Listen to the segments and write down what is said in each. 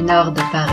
nord de Paris.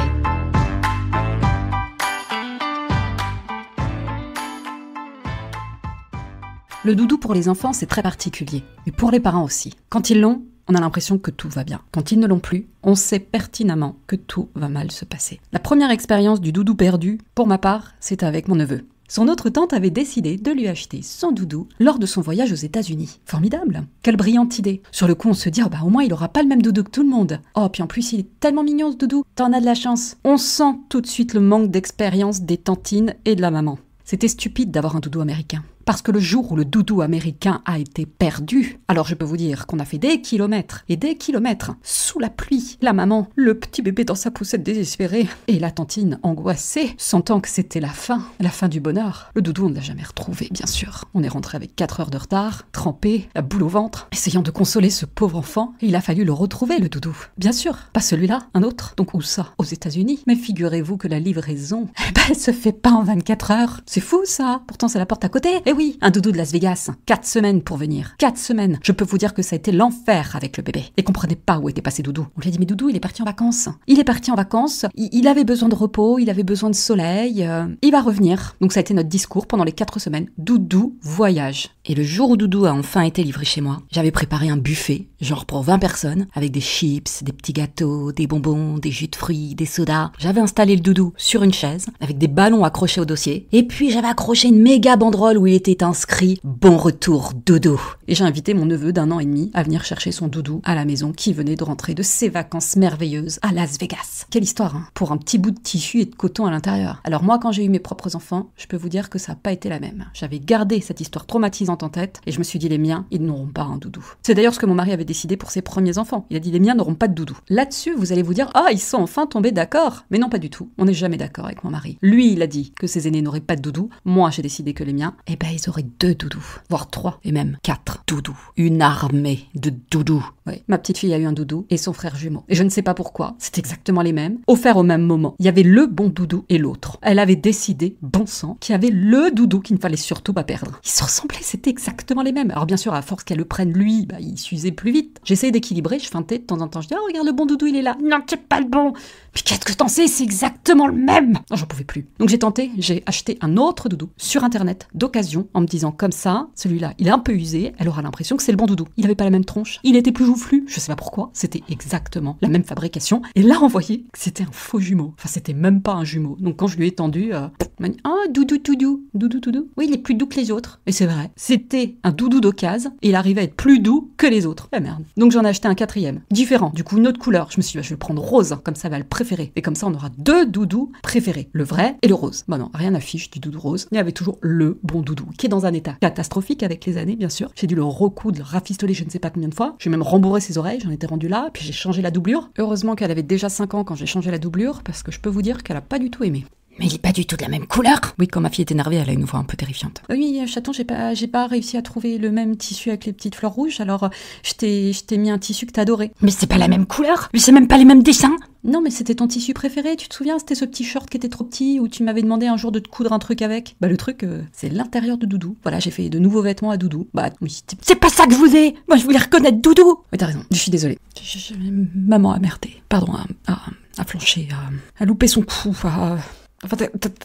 Le doudou pour les enfants, c'est très particulier, mais pour les parents aussi. Quand ils l'ont, on a l'impression que tout va bien. Quand ils ne l'ont plus, on sait pertinemment que tout va mal se passer. La première expérience du doudou perdu, pour ma part, c'est avec mon neveu. Son autre tante avait décidé de lui acheter son doudou lors de son voyage aux États-Unis. Formidable! Quelle brillante idée! Sur le coup, on se dit, au moins il aura pas le même doudou que tout le monde. Oh, puis en plus, il est tellement mignon ce doudou. T'en as de la chance. On sent tout de suite le manque d'expérience des tantines et de la maman. C'était stupide d'avoir un doudou américain. Parce que le jour où le doudou américain a été perdu, alors je peux vous dire qu'on a fait des kilomètres et des kilomètres sous la pluie. La maman, le petit bébé dans sa poussette désespérée et la tantine angoissée, sentant que c'était la fin du bonheur. Le doudou, on ne l'a jamais retrouvé, bien sûr. On est rentré avec 4 heures de retard, trempé, la boule au ventre, essayant de consoler ce pauvre enfant. Et il a fallu le retrouver, le doudou. Bien sûr, pas celui-là, un autre. Donc où ça? Aux États-Unis. Mais figurez-vous que la livraison, elle se fait pas en 24 heures. C'est fou ça. Pourtant c'est la porte à côté. Et oui, un doudou de Las Vegas, 4 semaines pour venir. 4 semaines. Je peux vous dire que ça a été l'enfer avec le bébé. Et comprenait pas où était passé Doudou. On lui a dit, mais Doudou, il est parti en vacances. Il est parti en vacances, il avait besoin de repos, il avait besoin de soleil, il va revenir. Donc ça a été notre discours pendant les 4 semaines. Doudou, voyage. Et le jour où Doudou a enfin été livré chez moi, j'avais préparé un buffet, genre pour 20 personnes, avec des chips, des petits gâteaux, des bonbons, des jus de fruits, des sodas. J'avais installé le Doudou sur une chaise, avec des ballons accrochés au dossier. Et puis j'avais accroché une méga banderole où il était inscrit « Bon retour, Doudou ». Et j'ai invité mon neveu d'1 an et demi à venir chercher son Doudou à la maison qui venait de rentrer de ses vacances merveilleuses à Las Vegas. Quelle histoire, hein, pour un petit bout de tissu et de coton à l'intérieur. Alors moi, quand j'ai eu mes propres enfants, je peux vous dire que ça n'a pas été la même. J'avais gardé cette histoire traumatisante en tête et je me suis dit, les miens, ils n'auront pas un doudou. C'est d'ailleurs ce que mon mari avait décidé pour ses premiers enfants. Il a dit, les miens n'auront pas de doudou. Là-dessus, vous allez vous dire, ils sont enfin tombés d'accord. Mais non, pas du tout. On n'est jamais d'accord avec mon mari. Lui, il a dit que ses aînés n'auraient pas de doudou. Moi, j'ai décidé que les miens, ils auraient 2 doudous, voire 3 et même 4 doudous. Une armée de doudous. Oui, ma petite fille a eu un doudou et son frère jumeau. Et je ne sais pas pourquoi, c'est exactement les mêmes, offerts au même moment. Il y avait le bon doudou et l'autre. Elle avait décidé, bon sang, qu'il y avait le doudou qu'il ne fallait surtout pas perdre. Ils se ressemblaient, c'était exactement les mêmes. Alors bien sûr, à force qu'elle le prenne lui, il s'usait plus vite. J'essayais d'équilibrer, je feintais de temps en temps. Je dis, regarde, le bon doudou, il est là. Non, c'est pas le bon. Puis qu'est-ce que t'en sais, c'est exactement le même. Non, j'en pouvais plus. Donc j'ai tenté, j'ai acheté un autre doudou sur internet, d'occasion, en me disant comme ça, celui-là, il est un peu usé, elle aura l'impression que c'est le bon doudou. Il avait pas la même tronche, il était plus joufflu, je sais pas pourquoi, c'était exactement la même fabrication. Et là, on voyait que c'était un faux jumeau. Enfin, c'était même pas un jumeau. Donc quand je lui ai tendu, il m'a dit, doudou, doudou. Oui, il est plus doux que les autres. Et c'est vrai, c'était un doudou d'occasion et il arrivait à être plus doux que les autres. Ah merde. Donc j'en ai acheté un 4e, différent, du coup une autre couleur. Je me suis dit, je vais le prendre rose, comme ça va le préférer. Et comme ça, on aura 2 doudous préférés, le vrai et le rose. Non, rien n'affiche du doudou rose. Il y avait toujours le bon doudou, qui est dans un état catastrophique avec les années, bien sûr. J'ai dû le recoudre, le rafistoler je ne sais pas combien de fois. J'ai même rembourré ses oreilles, j'en étais rendu là, puis j'ai changé la doublure. Heureusement qu'elle avait déjà 5 ans quand j'ai changé la doublure, parce que je peux vous dire qu'elle a pas du tout aimé. Mais il est pas du tout de la même couleur. Oui, quand ma fille est énervée, elle a une voix un peu terrifiante. Oui, chaton, j'ai pas réussi à trouver le même tissu avec les petites fleurs rouges, alors je t'ai mis un tissu que t'adorais. Mais c'est pas la même couleur, mais c'est même pas les mêmes dessins. Non, mais c'était ton tissu préféré, tu te souviens? C'était ce petit short qui était trop petit, où tu m'avais demandé un jour de te coudre un truc avec. Le truc, c'est l'intérieur de Doudou. Voilà, j'ai fait de nouveaux vêtements à Doudou. Oui, c'est pas ça que je voulais. Moi, je voulais reconnaître Doudou. Oui, t'as raison, je suis désolée. Maman a merdé. Pardon, a flanché, a loupé son coup, Enfin,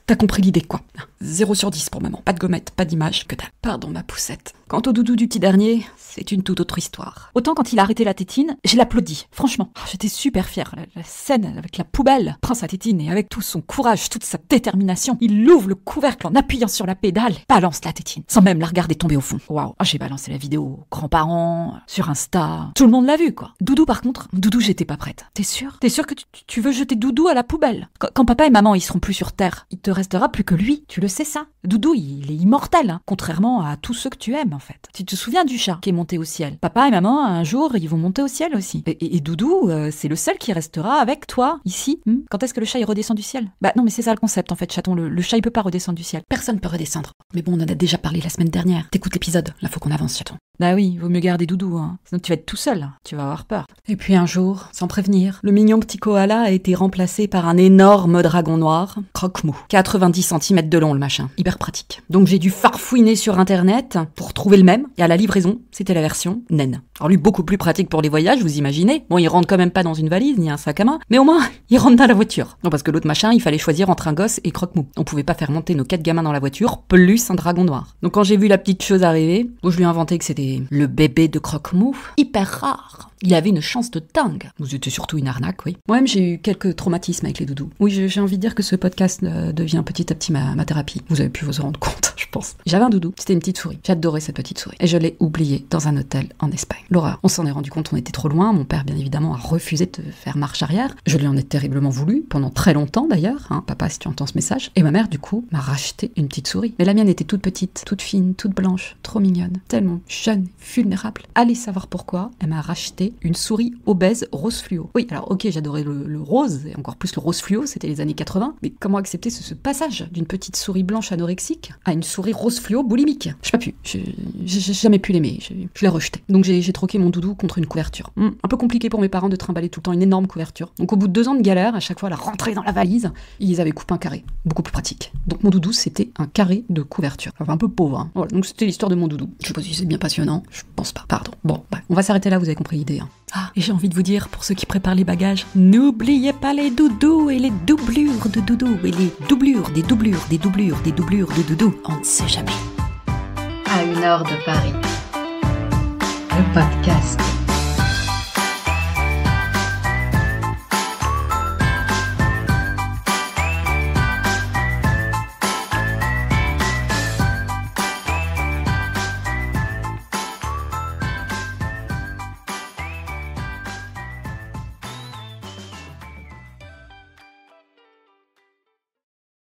t'as compris l'idée, quoi. 0 sur 10 pour maman. Pas de gommette, pas d'image, que dalle. Pardon, ma poussette. Quant au doudou du petit dernier, c'est une toute autre histoire. Autant quand il a arrêté la tétine, je l'applaudis, franchement. J'étais super fière. La scène avec la poubelle, prend sa tétine et avec tout son courage, toute sa détermination, il ouvre le couvercle en appuyant sur la pédale, balance la tétine, sans même la regarder tomber au fond. Waouh. J'ai balancé la vidéo aux grands-parents, sur Insta. Tout le monde l'a vu, quoi. Doudou, par contre, Doudou, j'étais pas prête. T'es sûre que tu veux jeter Doudou à la poubelle? Quand papa et maman, ils seront plus sur Terre, il te restera plus que lui. Tu le sais, ça? Doudou, il est immortel, hein, contrairement à tous ceux que tu aimes, en fait. Tu te souviens du chat qui est monté au ciel? Papa et maman, un jour, ils vont monter au ciel aussi. Et Doudou, c'est le seul qui restera avec toi, ici. Quand est-ce que le chat, il redescend du ciel? Non, mais c'est ça le concept, en fait, chaton. Le chat, il peut pas redescendre du ciel. Personne peut redescendre. Mais bon, on en a déjà parlé la semaine dernière. T'écoutes l'épisode. Là, faut qu'on avance, chaton. Bah oui, vaut mieux garder Doudou, hein. Sinon tu vas être tout seul, tu vas avoir peur. Et puis un jour, sans prévenir, le mignon petit koala a été remplacé par un énorme dragon noir, croque-mou. 90 cm de long le machin, hyper pratique. Donc j'ai dû farfouiner sur internet pour trouver le même, et à la livraison, c'était la version naine. Alors lui, beaucoup plus pratique pour les voyages, vous imaginez. Bon, il rentre quand même pas dans une valise, ni un sac à main, mais au moins, il rentre dans la voiture. Non, parce que l'autre machin, il fallait choisir entre un gosse et croque-mou. On pouvait pas faire monter nos 4 gamins dans la voiture, plus un dragon noir. Donc quand j'ai vu la petite chose arriver, bon, je lui ai inventé que c'était le bébé de croque-mou, hyper rare. Il avait une chance de dingue. C'était surtout une arnaque, oui. Moi-même, j'ai eu quelques traumatismes avec les doudous. Oui, j'ai envie de dire que ce podcast devient petit à petit ma thérapie. Vous avez pu vous en rendre compte, je pense. J'avais un doudou, c'était une petite souris. J'adorais cette petite souris. Et je l'ai oubliée dans un hôtel en Espagne. L'horreur. On s'en est rendu compte, on était trop loin. Mon père, bien évidemment, a refusé de faire marche arrière. Je lui en ai terriblement voulu, pendant très longtemps d'ailleurs. Hein, papa, si tu entends ce message. Et ma mère, du coup, m'a racheté une petite souris. Mais la mienne était toute petite, toute fine, toute blanche, trop mignonne, tellement jeune, vulnérable. Allez savoir pourquoi, elle m'a racheté une souris obèse rose fluo. Oui, alors ok, j'adorais le rose, et encore plus le rose fluo, c'était les années 80, mais comment accepter ce passage d'une petite souris blanche anorexique à une souris rose fluo boulimique? J'ai pas pu, j'ai jamais pu l'aimer, je l'ai rejeté. Donc j'ai troqué mon doudou contre une couverture. Un peu compliqué pour mes parents de trimballer tout le temps une énorme couverture. Donc au bout de 2 ans de galère, à chaque fois la rentrer dans la valise, ils avaient coupé un carré, beaucoup plus pratique. Donc mon doudou, c'était un carré de couverture. Enfin un peu pauvre, hein. Voilà, donc c'était l'histoire de mon doudou. Je sais pas si c'est bien passionnant, je pense pas, pardon. Bon, bah, on va s'arrêter là, vous avez compris l'idée. Ah, et j'ai envie de vous dire, pour ceux qui préparent les bagages, n'oubliez pas les doudous et les doublures de doudou et les doublures des doublures des doublures des doublures de doudou. On ne sait jamais. À 1 heure de Paris. Le podcast.